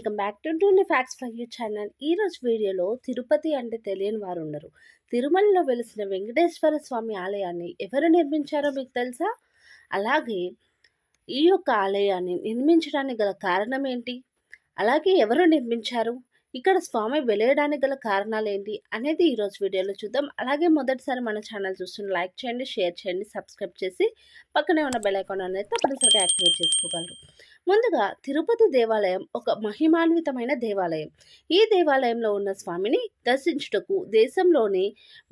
Welcome back to డూలీ facts for you channel. ఈరోజు వీడియోలో తిరుపతి అంటే తెలియని వారు ఉండరు. తిరుమలలో వెలిసిన వెంకటేశ్వర స్వామి ఆలయాన్ని ఎవరు నిర్మించారో మీకు తెలుసా? అలాగే ఈ యొక్క ఆలయాన్ని నిర్మించడానికి గల కారణం ఏంటి? అలాగే ఎవరు నిర్మించారు? ఇక్కడ స్వామి వెలయడానికి గల కారణాలు ఏంటి అనేది ఈరోజు వీడియోలో చూద్దాం. అలాగే మొదటిసారి మన ఛానల్ చూస్తున్న లైక్ చేయండి, షేర్ చేయండి, సబ్స్క్రైబ్ చేసి పక్కనే ఉన్న బెల్ ఐకాన్ అనేది తప్పనిసరిగా యాక్టివేట్ చేసుకోగలరు. ముందుగా తిరుపతి దేవాలయం ఒక మహిమాన్వితమైన దేవాలయం. ఈ దేవాలయంలో ఉన్న స్వామిని దర్శించుటకు దేశంలోని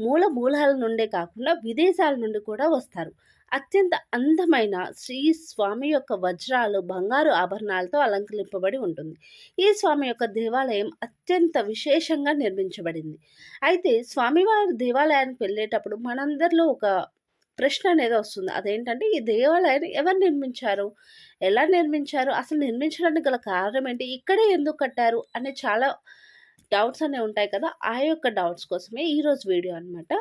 మూలాల నుండే కాకుండా విదేశాల నుండి కూడా వస్తారు. అత్యంత అందమైన శ్రీ స్వామి యొక్క వజ్రాలు, బంగారు ఆభరణాలతో అలంకరింపబడి ఉంటుంది. ఈ స్వామి యొక్క దేవాలయం అత్యంత విశేషంగా నిర్మించబడింది. అయితే స్వామివారి దేవాలయానికి వెళ్ళేటప్పుడు మనందరిలో ఒక ప్రశ్న అనేది వస్తుంది. అదేంటంటే ఈ దేవాలయాన్ని ఎవరు నిర్మించారు? ఎలా నిర్మించారు? అసలు నిర్మించడానికి గల కారణం ఏంటి? ఇక్కడే ఎందుకు కట్టారు? అనే చాలా డౌట్స్ అనేవి ఉంటాయి కదా. ఆ యొక్క డౌట్స్ కోసమే ఈరోజు వీడియో అనమాట.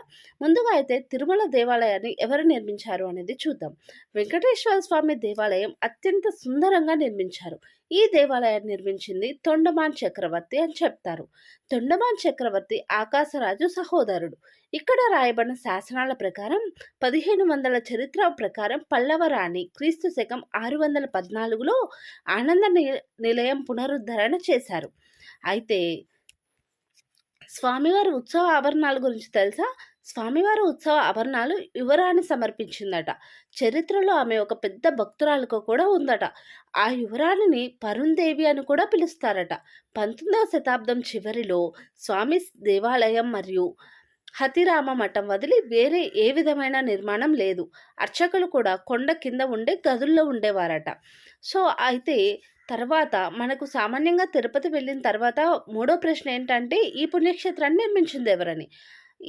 ముందుగా అయితే తిరుమల దేవాలయాన్ని ఎవరు నిర్మించారు అనేది చూద్దాం. వెంకటేశ్వర స్వామి దేవాలయం అత్యంత సుందరంగా నిర్మించారు. ఈ దేవాలయాన్ని నిర్మించింది తొండమాన్ చక్రవర్తి అని చెప్తారు. తొండమాన్ చక్రవర్తి ఆకాశరాజు సహోదరుడు. ఇక్కడ రాయబడిన శాసనాల ప్రకారం 1500 చరిత్ర ప్రకారం పల్లవ రాణి క్రీస్తు శకం 614లో ఆనంద నిలయం పునరుద్ధరణ చేశారు. అయితే స్వామివారి ఉత్సవ ఆభరణాల గురించి తెలుసా? స్వామివారి ఉత్సవ ఆభరణాలు యువరాణి సమర్పించిందట. చరిత్రలో ఆమె ఒక పెద్ద భక్తురాలుగా కూడా ఉందట. ఆ యువరాణిని పరుందేవి అని కూడా పిలుస్తారట. 19వ శతాబ్దం చివరిలో స్వామి దేవాలయం మరియు హతిరామ మఠం వదిలి వేరే ఏ విధమైన నిర్మాణం లేదు. అర్చకులు కూడా కొండ కింద ఉండే గదుల్లో ఉండేవారట. సో అయితే తర్వాత మనకు సామాన్యంగా తిరుపతి వెళ్ళిన తర్వాత మూడో ప్రశ్న ఏంటంటే ఈ పుణ్యక్షేత్రాన్ని నిర్మించింది ఎవరని.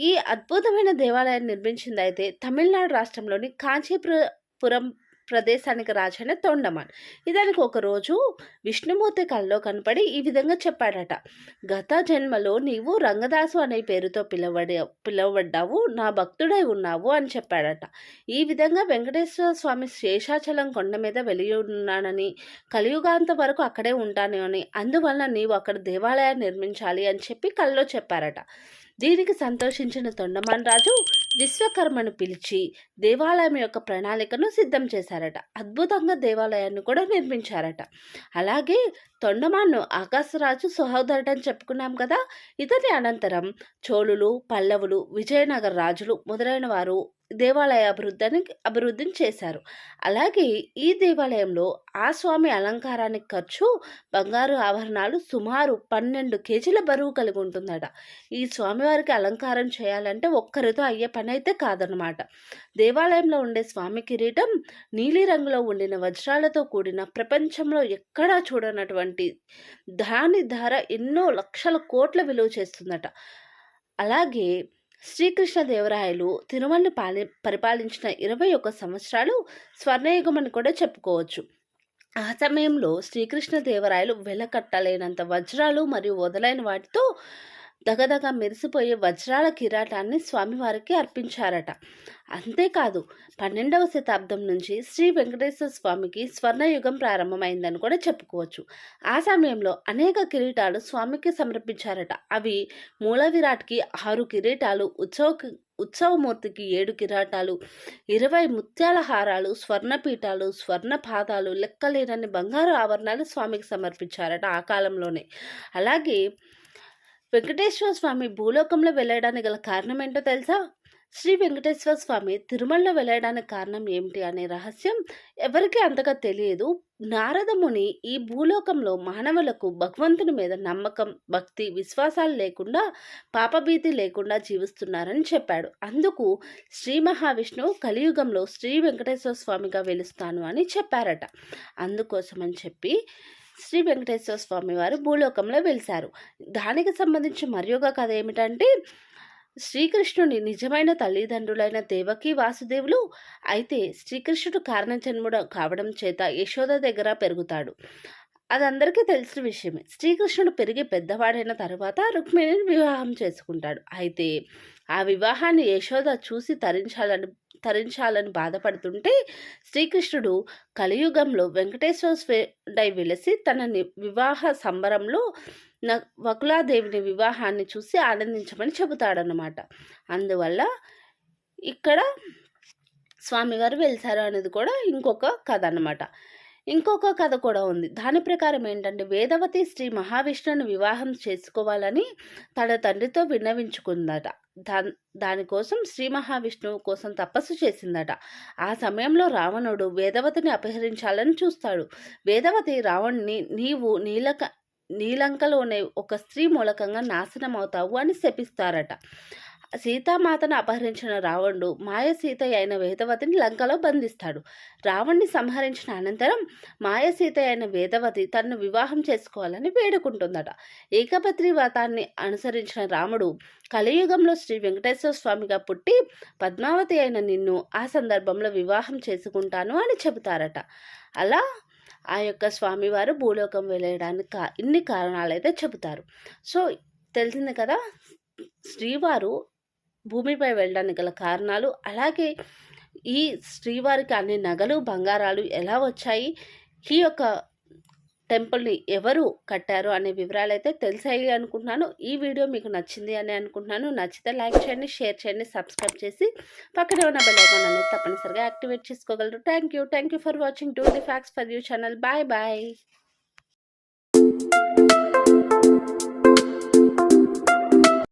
ఈ అద్భుతమైన దేవాలయాన్ని నిర్మించింది అయితే తమిళనాడు రాష్ట్రంలోని కాంచీపురం ప్రదేశానికి రాజైన తొండమాన్. ఇదానికి ఒకరోజు విష్ణుమూర్తి కల్లో కనపడి ఈ విధంగా చెప్పాడట. గత జన్మలో నీవు రంగదాసు అనే పేరుతో పిలువబడ్డావు, నా భక్తుడై ఉన్నావు అని చెప్పాడట. ఈ విధంగా వెంకటేశ్వర స్వామి శేషాచలం కొండ మీద వెలిగి ఉన్నానని, కలియుగాంత వరకు అక్కడే ఉంటాను అని, అందువలన నీవు అక్కడ దేవాలయాన్ని నిర్మించాలి అని చెప్పి కల్లో చెప్పారట. దీనికి సంతోషించిన తొండమాన్ రాజు విశ్వకర్మను పిలిచి దేవాలయం యొక్క ప్రణాళికను సిద్ధం చేశారట. అద్భుతంగా దేవాలయాన్ని కూడా నిర్మించారట. అలాగే తొండమాన్ను ఆకాశరాజు సహోదరుడని చెప్పుకున్నాం కదా. ఇతని అనంతరం చోళులు, పల్లవులు, విజయనగర రాజులు మొదలైన వారు దేవాలయ అభివృద్ధిని చేశారు. అలాగే ఈ దేవాలయంలో ఆ స్వామి అలంకారానికి ఖర్చు బంగారు ఆభరణాలు సుమారు 12 కేజీల బరువు కలిగి ఉంటుందట. ఈ స్వామివారికి అలంకారం చేయాలంటే ఒక్కరితో అయ్యే పని అయితే కాదనమాట. దేవాలయంలో ఉండే స్వామి కిరీటం నీలిరంగులో ఉండిన వజ్రాలతో కూడిన ప్రపంచంలో ఎక్కడా చూడనటువంటి దాని ధర ఎన్నో లక్షల కోట్ల విలువ చేస్తుందట. అలాగే శ్రీకృష్ణదేవరాయలు తిరుమలని పరిపాలించిన 21 సంవత్సరాలు స్వర్ణయుగం అని కూడా చెప్పుకోవచ్చు. ఆ సమయంలో శ్రీకృష్ణదేవరాయలు వెలకట్టలేనంత వజ్రాలు మరియు మొదలైన వాటితో దగదగ మెరిసిపోయే వజ్రాల కిరీటాన్ని స్వామివారికి అర్పించారట. అంతేకాదు 12వ శతాబ్దం నుంచి శ్రీ వెంకటేశ్వర స్వామికి స్వర్ణయుగం ప్రారంభమైందని కూడా చెప్పుకోవచ్చు. ఆ సమయంలో అనేక కిరీటాలు స్వామికి సమర్పించారట. అవి మూల విరాట్కి 6 కిరీటాలు, ఉత్సవమూర్తికి 7 కిరీటాలు, 20 ముత్యాల హారాలు, స్వర్ణపీఠాలు, స్వర్ణ పాదాలు, లెక్కలేనన్ని బంగారు ఆభరణాలు స్వామికి సమర్పించారట ఆ కాలంలోనే. అలాగే వెంకటేశ్వర స్వామి భూలోకంలో వెళ్ళడానికి గల కారణం ఏంటో తెలుసా? శ్రీ వెంకటేశ్వర స్వామి తిరుమలలో వెళ్ళడానికి కారణం ఏమిటి అనే రహస్యం ఎవరికీ అంతగా తెలియదు. నారదముని ఈ భూలోకంలో మానవులకు భగవంతుని మీద నమ్మకం, భక్తి, విశ్వాసాలు లేకుండా, పాపభీతి లేకుండా జీవిస్తున్నారని చెప్పాడు. అందుకు శ్రీ మహావిష్ణువు కలియుగంలో శ్రీ వెంకటేశ్వర స్వామిగా వెలుస్తాను అని చెప్పారట. అందుకోసమని చెప్పి శ్రీ వెంకటేశ్వర స్వామి వారు భూలోకంలో వెలిశారు. దానికి సంబంధించి మరి ఒక కథ ఏమిటంటే శ్రీకృష్ణుని నిజమైన తల్లిదండ్రులైన దేవకి వాసుదేవులు. అయితే శ్రీకృష్ణుడు కారణజన్ముడు కావడం చేత యశోద దగ్గర పెరుగుతాడు. అది అందరికీ తెలిసిన విషయమే. శ్రీకృష్ణుడు పెరిగి పెద్దవాడైన తరువాత రుక్మిణిని వివాహం చేసుకుంటాడు. అయితే ఆ వివాహాన్ని యశోద చూసి తరించాలని తరించాలని బాధపడుతుంటే శ్రీకృష్ణుడు కలియుగంలో వెంకటేశ్వరుడై వెలసి తన వివాహ సంబరంలో వకులాదేవిని వివాహాన్ని చూసి ఆనందించమని చెబుతాడనమాట. అందువల్ల ఇక్కడ స్వామివారు వెలిసారు అనేది కూడా ఇంకొక కథ అన్నమాట. ఇంకొక కథ కూడా ఉంది. దాని ప్రకారం ఏంటంటే వేదవతి శ్రీ మహావిష్ణువుని వివాహం చేసుకోవాలని తన తండ్రితో విన్నవించుకుందట. దానికోసం శ్రీ మహావిష్ణువు కోసం తపస్సు చేసిందట. ఆ సమయంలో రావణుడు వేదవతిని అపహరించాలని చూస్తాడు. వేదవతి రావణుని నీవు నీలంకలోనే ఒక స్త్రీ మూలకంగా నాశనం అవుతావు అని శపిస్తారట. సీతామాతను అపహరించిన రావణుడు మాయ సీత అయిన వేదవతిని లంకలో బంధిస్తాడు. రావణ్ణి సంహరించిన అనంతరం మాయ సీత అయిన వేదవతి తనను వివాహం చేసుకోవాలని వేడుకుంటుందట. ఏకపత్రి వ్రతాన్ని అనుసరించిన రాముడు కలియుగంలో శ్రీ వెంకటేశ్వర స్వామిగా పుట్టి పద్మావతి అయిన నిన్ను ఆ సందర్భంలో వివాహం చేసుకుంటాను అని చెబుతారట. అలా ఆ యొక్క స్వామివారు భూలోకం వెళ్ళడానికి ఇన్ని కారణాలు అయితే చెబుతారు. సో తెలిసింది కదా శ్రీవారు భూమిపై వెళ్ళడానికి గల కారణాలు, అలాగే ఈ శ్రీవారికి అన్ని నగలు బంగారాలు ఎలా వచ్చాయి, ఈ యొక్క టెంపుల్ని ఎవరు కట్టారు అనే వివరాలు అయితే తెలిసాయి అనుకుంటున్నాను. ఈ వీడియో మీకు నచ్చింది అని అనుకుంటున్నాను. నచ్చితే లైక్ చేయండి, షేర్ చేయండి, సబ్స్క్రైబ్ చేసి పక్కనే ఉన్న బెల్ ఐకాన్ అనేది తప్పనిసరిగా యాక్టివేట్ చేసుకోగలరు. Thank you for watching do the facts for you channel. Bye bye.